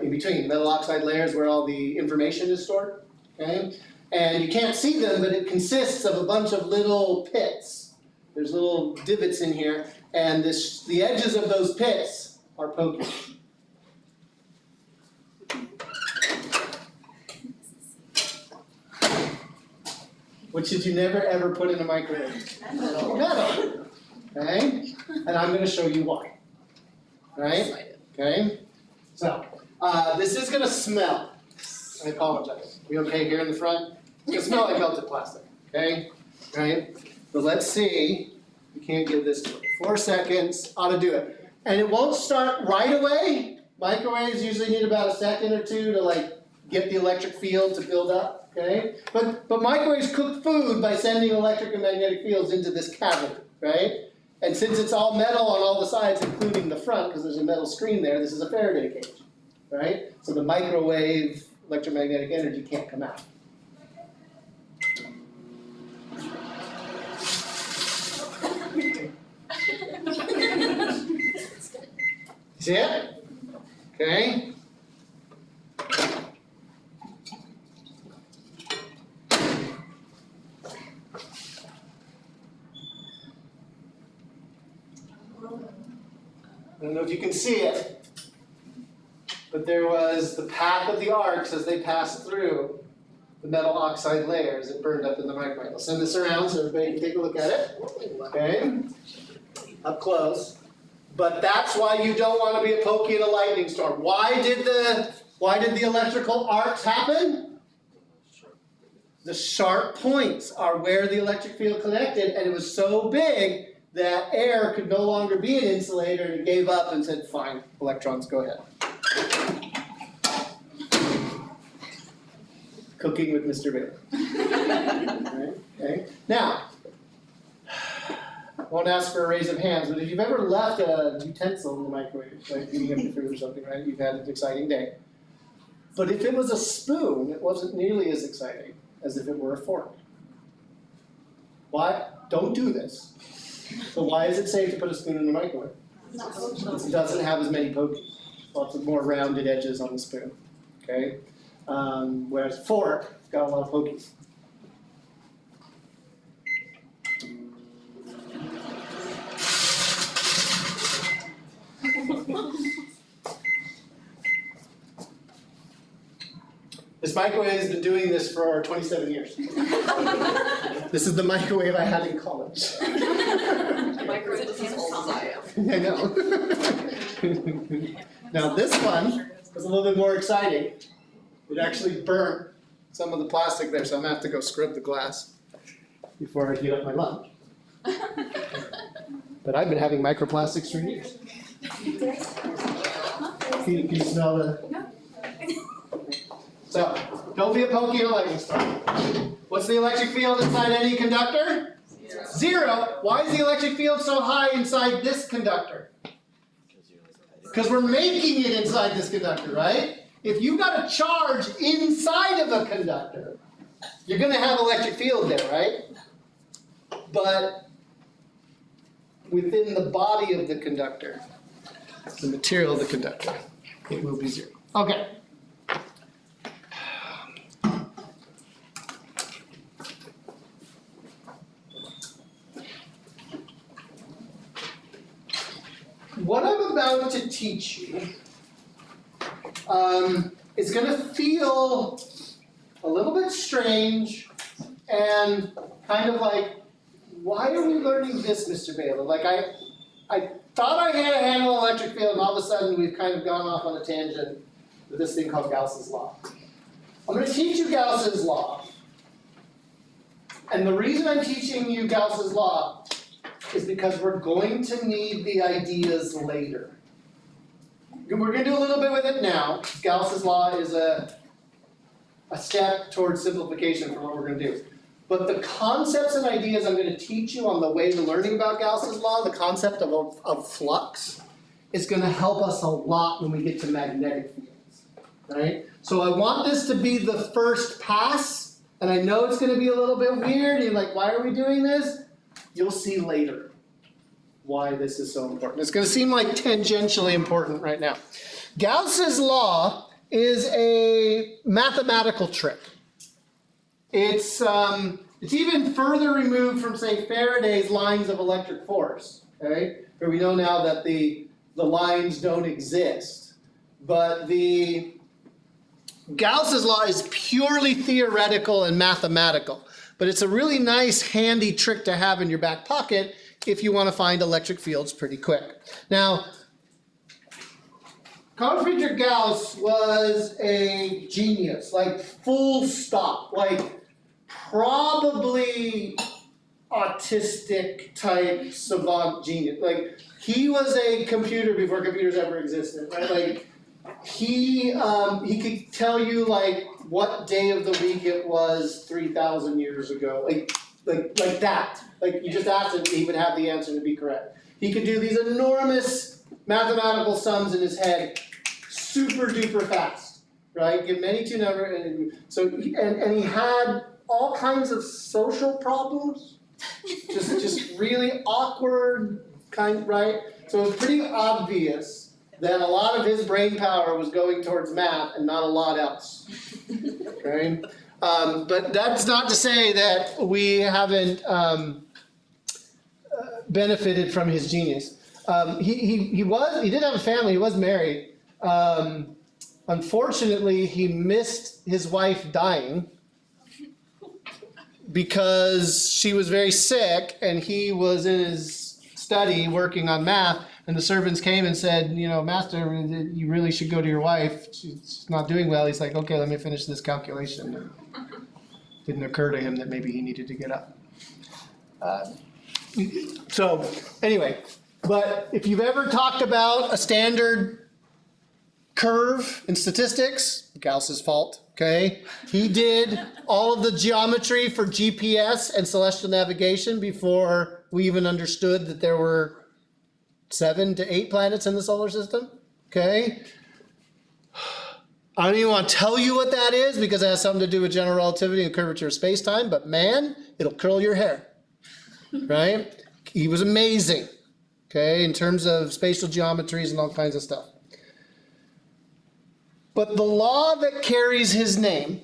in between. The metal oxide layer is where all the information is stored, okay? And you can't see them, but it consists of a bunch of little pits. There's little divots in here, and the edges of those pits are pokey. What should you never ever put in a microwave? Metal. Okay? And I'm going to show you why. Right? Okay? So, this is going to smell. I apologize. We okay here in the front? It's going to smell like melted plastic. Okay? Right? But let's see. You can't give this to it. 4 seconds. Ought to do it. And it won't start right away. Microwaves usually need about a second or two to get the electric field to build up. Okay? But microwaves cook food by sending electric and magnetic fields into this cavity, right? And since it's all metal on all the sides, including the front, because there's a metal screen there, this is a Faraday cage, right? So the microwave electromagnetic energy can't come out. See it? Okay. I don't know if you can see it, but there was the path of the arcs as they passed through the metal oxide layers. It burned up in the microwave. I'll send this around so everybody can take a look at it. Okay, up close. But that's why you don't want to be a pokey in a lightning storm. Why did the electrical arcs happen? The sharp points are where the electric field connected, and it was so big that air could no longer be an insulator, and it gave up and said, fine, electrons, go ahead. Cooking with Mr. Bailey. Right, okay. Now, I won't ask for a raise of hands, but if you've ever left a utensil in the microwave, like heating up your food or something, right, you've had an exciting day. But if it was a spoon, it wasn't nearly as exciting as if it were a fork. Why? Don't do this. So why is it safe to put a spoon in the microwave? It doesn't have as many pokies. Lots of more rounded edges on the spoon. Okay? Whereas a fork, it's got a lot of pokies. This microwave has been doing this for 27 years. This is the microwave I had in college. Microwave is as old as I am. I know. Now this one was a little bit more exciting. It actually burnt some of the plastic there, so I'm gonna have to go scrub the glass before I heat up my lunch. But I've been having microplastics for years. Can you smell the? So, don't be a pokey or lightning storm. What's the electric field inside any conductor? Zero. Why is the electric field so high inside this conductor? Because we're making it inside this conductor, right? If you've got a charge inside of a conductor, you're going to have electric field there, right? But within the body of the conductor, the material of the conductor, it will be zero. Okay. What I'm about to teach you is going to feel a little bit strange and kind of like, why are we learning this, Mr. Balogh? Like I thought I had a handle on electric field, and all of a sudden we've kind of gone off on a tangent with this thing called Gauss's law. I'm going to teach you Gauss's law. And the reason I'm teaching you Gauss's law is because we're going to need the ideas later. We're going to do a little bit with it now. Gauss's law is a step towards simplification for what we're going to do. But the concepts and ideas I'm going to teach you on the way to learning about Gauss's law, the concept of flux, is going to help us a lot when we get to magnetic fields. Right? So I want this to be the first pass, and I know it's going to be a little bit weird. You're like, why are we doing this? You'll see later why this is so important. It's going to seem like tangentially important right now. Gauss's law is a mathematical trick. It's even further removed from, say, Faraday's lines of electric force, okay? Where we know now that the lines don't exist. But the Gauss's law is purely theoretical and mathematical. But it's a really nice, handy trick to have in your back pocket if you want to find electric fields pretty quick. Now, Carl Friedrich Gauss was a genius, like full stop, like probably autistic type savant genius. Like he was a computer before computers ever existed, right? Like he could tell you like what day of the week it was 3,000 years ago, like that. Like you just asked him, he would have the answer to be correct. He could do these enormous mathematical sums in his head, super duper fast, right? Give many two number, and he had all kinds of social problems, just really awkward kind, right? So it was pretty obvious that a lot of his brain power was going towards math and not a lot else. Okay, but that's not to say that we haven't benefited from his genius. He did have a family. He was married. Unfortunately, he missed his wife dying because she was very sick, and he was in his study working on math. And the servants came and said, you know, Master, you really should go to your wife. She's not doing well. He's like, okay, let me finish this calculation. Didn't occur to him that maybe he needed to get up. So anyway, but if you've ever talked about a standard curve in statistics, Gauss's fault, okay? He did all of the geometry for GPS and celestial navigation before we even understood that there were 7 to 8 planets in the solar system, okay? I don't even want to tell you what that is because it has something to do with general relativity and curvature of space-time, but man, it'll curl your hair, right? He was amazing, okay, in terms of spatial geometries and all kinds of stuff. But the law that carries his name,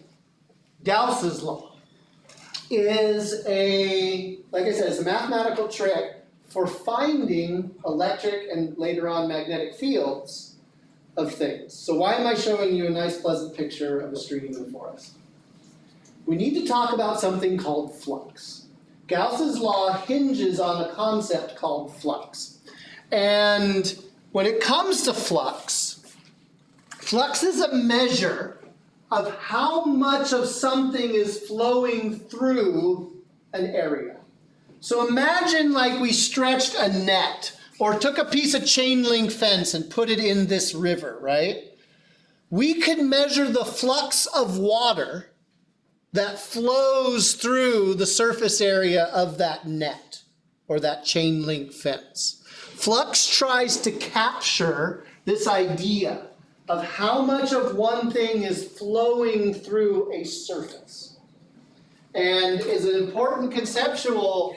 Gauss's law, is like I said, it's a mathematical trick for finding electric and later on magnetic fields of things. So why am I showing you a nice pleasant picture of a stream in the forest? We need to talk about something called flux. Gauss's law hinges on a concept called flux. And when it comes to flux, flux is a measure of how much of something is flowing through an area. So imagine like we stretched a net or took a piece of chain link fence and put it in this river, right? We could measure the flux of water that flows through the surface area of that net or that chain link fence. Flux tries to capture this idea of how much of one thing is flowing through a surface, and is an important conceptual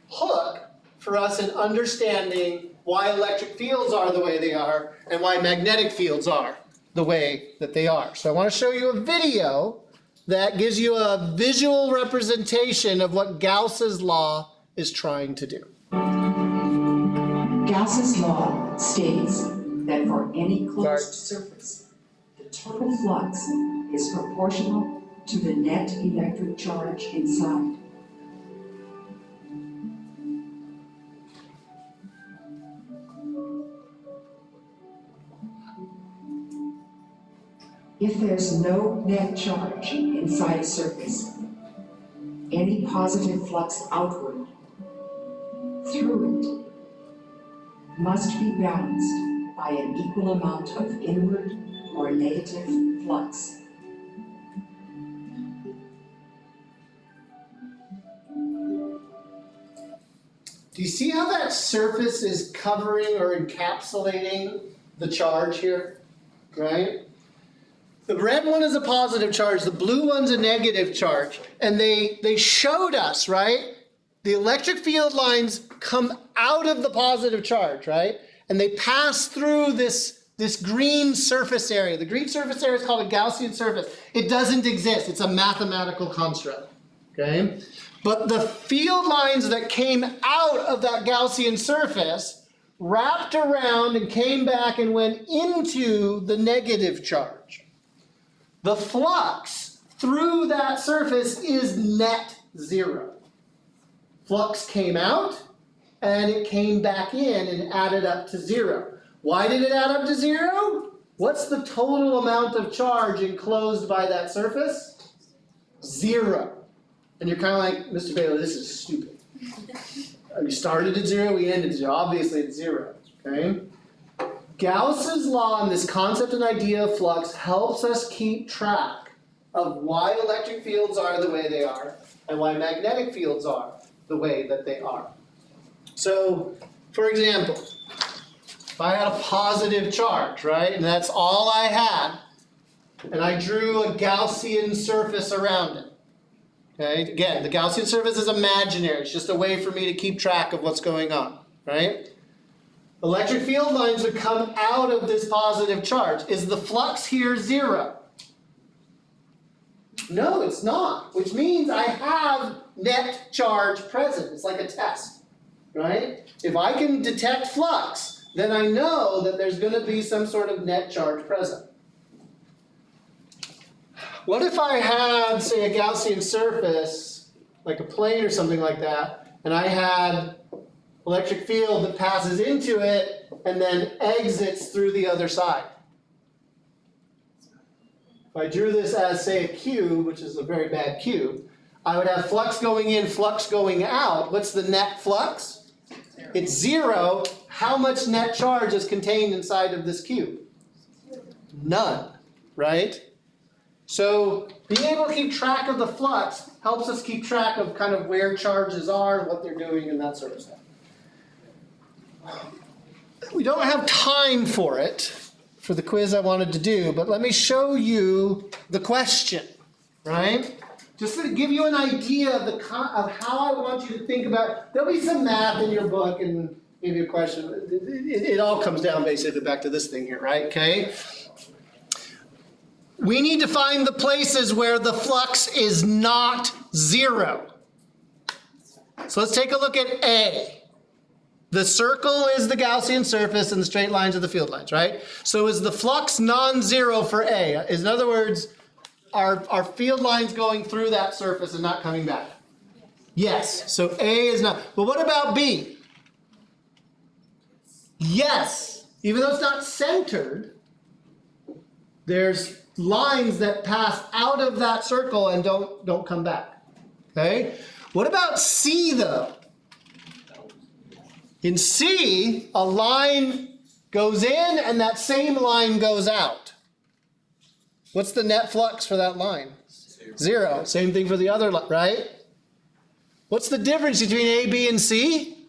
hook for us in understanding why electric fields are the way they are and why magnetic fields are the way that they are. So I want to show you a video that gives you a visual representation of what Gauss's law is trying to do. Gauss's law states that for any closed surface, the total flux is proportional to the net electric charge inside. If there's no net charge inside a surface, any positive flux outward through it must be balanced by an equal amount of inward or negative flux. Do you see how that surface is covering or encapsulating the charge here, right? The red one is a positive charge, the blue one's a negative charge. And they showed us, right? The electric field lines come out of the positive charge, right? And they pass through this green surface area. The green surface area is called a Gaussian surface. It doesn't exist. It's a mathematical construct, okay? But the field lines that came out of that Gaussian surface wrapped around and came back and went into the negative charge. The flux through that surface is net zero. Flux came out and it came back in and added up to zero. Why did it add up to zero? What's the total amount of charge enclosed by that surface? Zero. And you're kind of like, Mr. Baylor, this is stupid. We started at zero, we ended at zero. Obviously it's zero, okay? Gauss's law and this concept and idea of flux helps us keep track of why electric fields are the way they are and why magnetic fields are the way that they are. So, for example, if I had a positive charge, right, and that's all I had, and I drew a Gaussian surface around it, okay, again, the Gaussian surface is imaginary. It's just a way for me to keep track of what's going on, right? Electric field lines would come out of this positive charge. Is the flux here zero? No, it's not, which means I have net charge present. It's like a test, right? If I can detect flux, then I know that there's going to be some sort of net charge present. What if I had, say, a Gaussian surface, like a plane or something like that, and I had electric field that passes into it and then exits through the other side? If I drew this as, say, a cube, which is a very bad cube, I would have flux going in, flux going out. What's the net flux? Zero. It's zero. How much net charge is contained inside of this cube? None, right? So being able to keep track of the flux helps us keep track of kind of where charges are, what they're doing, and that sort of stuff. We don't have time for it, for the quiz I wanted to do, but let me show you the question, right? Just to give you an idea of how I want you to think about. There'll be some math in your book and maybe a question. It all comes down basically back to this thing here, right? Okay. We need to find the places where the flux is not zero. So let's take a look at A. The circle is the Gaussian surface and the straight lines are the field lines, right? So is the flux non-zero for A? In other words, are field lines going through that surface and not coming back? Yes. So A is not. But what about B? Yes. Even though it's not centered, there's lines that pass out of that circle and don't come back. Okay? What about C though? In C, a line goes in and that same line goes out. What's the net flux for that line? 0. Same thing for the other line, right? What's the difference between A, B, and C?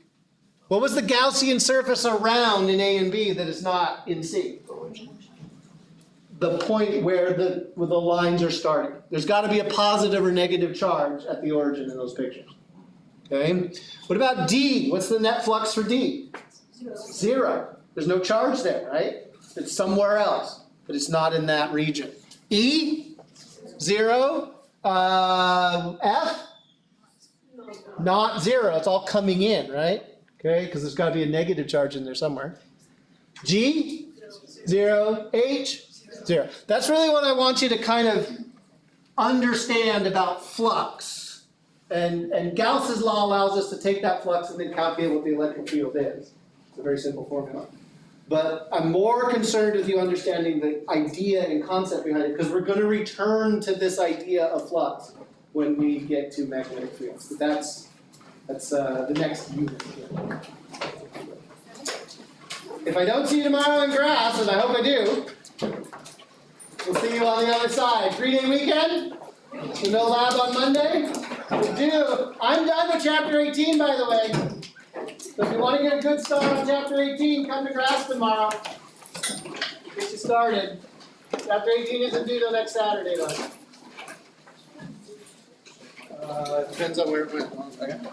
What was the Gaussian surface around in A and B that is not in C? The point where the lines are starting. There's got to be a positive or negative charge at the origin in those pictures. Okay? What about D? What's the net flux for D? 0. There's no charge there, right? It's somewhere else, but it's not in that region. E? 0. F? Not 0. It's all coming in, right? Okay, because there's got to be a negative charge in there somewhere. G? 0. H? 0. That's really what I want you to kind of understand about flux. And Gauss's law allows us to take that flux and then calculate what the electric field is. It's a very simple formula. But I'm more concerned with you understanding the idea and concept behind it, because we're going to return to this idea of flux when we get to magnetic fields. But that's the next unit here. If I don't see you tomorrow in grass, and I hope I do, we'll see you on the other side. 3-day weekend? So no lab on Monday? We do. I'm done with chapter 18, by the way. So if you want to get a good start on chapter 18, come to grass tomorrow. Get you started. Chapter 18 isn't due till next Saturday, though. It depends on where it went. 1 second.